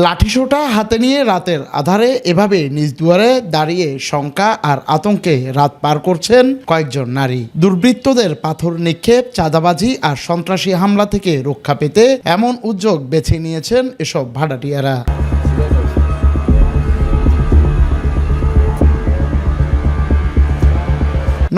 লাঠিসোঁটা হাতে নিয়ে রাতের আধারে এভাবে নিজ দুয়ারে দাঁড়িয়ে শঙ্কা আর আতঙ্কে রাত পার করছেন কয়েকজন নারী। দুর্বৃত্তদের পাথর নিক্ষেপ, চাঁদাবাজি আর সন্ত্রাসী হামলা থেকে রক্ষা পেতে এমন উদ্যোগ বেছে নিয়েছেন এসব ভাড়াটিয়ারা।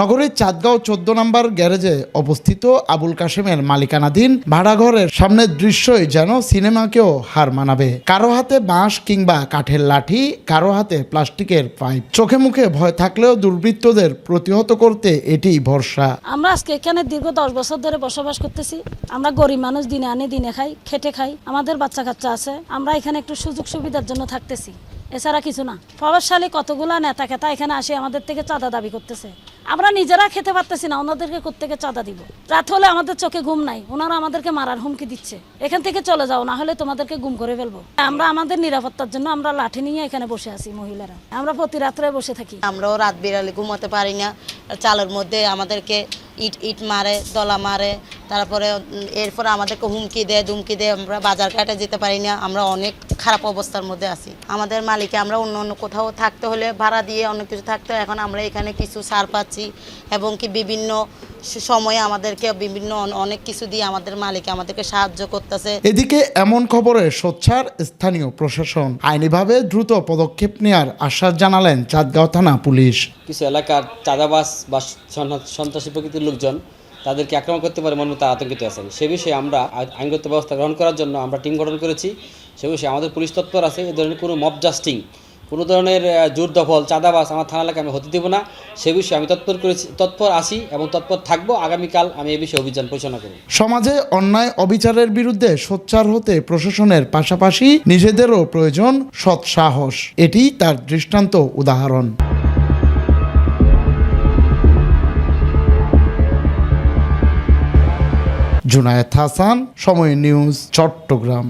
নগরের চাঁদগাঁও ১৪ নম্বর গ্যারেজে অবস্থিত আবুল কাশেমের মালিকানাধীন ভাড়াঘরের সামনের দৃশ্যই যেন সিনেমাকেও হার মানাবে। কারো হাতে বাঁশ কিংবা কাঠের লাঠি, কারো হাতে প্লাস্টিকের পাইপ। চোখে মুখে ভয় থাকলেও দুর্বৃত্তদের প্রতিহত করতে এটিই ভরসা। আমরা আজকে এখানে দীর্ঘ ১০ বছর ধরে বসবাস করতেছি। আমরা গরিব মানুষ, দিনে আনে দিনে খাই, খেটে খাই। আমাদের বাচ্চা কাচ্চা আছে। আমরা এখানে একটু সুযোগ সুবিধার জন্য থাকতেছি, এছাড়া কিছু না। প্রভাবশালী কতগুলা নেতা খেতা এখানে আসে আমাদের থেকে চাঁদা দাবি করতেছে। আমরা নিজেরা খেতে পারতেছি না, ওনাদেরকে কোত্থেকে চাঁদা দিব? রাত হলে আমাদের চোখে ঘুম নাই, ওনারা আমাদেরকে মারার হুমকি দিচ্ছে, এখান থেকে চলে যাও, না হলে তোমাদেরকে গুম করে ফেলবো। আমরা আমাদের নিরাপত্তার জন্য আমরা লাঠি নিয়ে এখানে বসে আছি। মহিলারা আমরা প্রতি রাত্রে বসে থাকি। আমরাও রাত বিরালে ঘুমাতে পারি না। চালের মধ্যে আমাদেরকে ইট মারে, দলা মারে, তারপরে এরপরে আমাদেরকে হুমকি দেয়, ধুমকি দেয়। আমরা বাজার ঘাটে যেতে পারি না। আমরা অনেক খারাপ অবস্থার মধ্যে আছি। আমাদের মালিকে আমরা অন্য কোথাও থাকতে হলে ভাড়া দিয়ে অনেক কিছু থাকতে, এখন আমরা এখানে কিছু ছাড় পাচ্ছি এবং কি বিভিন্ন সময়ে আমাদেরকে বিভিন্ন অনেক কিছু দিয়ে আমাদের মালিক আমাদেরকে সাহায্য করতেছে। এদিকে এমন খবরে সোচ্চার স্থানীয় প্রশাসন। আইনিভাবে দ্রুত পদক্ষেপ নেওয়ার আশ্বাস জানালেন চাঁদগাঁও থানা পুলিশ। কিছু এলাকার চাঁদাবাজ বা সন্ত্রাসী প্রকৃতির লোকজন তাদেরকে আক্রমণ করতে পারে মনে তারা আতঙ্কিত আছেন। সে বিষয়ে আমরা আইনগত ব্যবস্থা গ্রহণ করার জন্য আমরা টিম গঠন করেছি। সে বিষয়ে আমাদের পুলিশ তৎপর আছে। এ ধরনের কোনো মব জাস্টিং, কোনো ধরনের জোর দখল, চাঁদাবাজ আমার থানা এলাকায় আমি হতে দেব না। সে বিষয়ে আমি তৎপর আছি এবং তৎপর থাকবো। আগামীকাল আমি এই বিষয়ে অভিযান পরিচালনা করব। সমাজে অন্যায় অবিচারের বিরুদ্ধে সোচ্চার হতে প্রশাসনের পাশাপাশি নিজেদেরও প্রয়োজন সৎ সাহস। এটি তার দৃষ্টান্ত উদাহরণ। জুনায়েদ হাসান, সময় নিউজ, চট্টগ্রাম।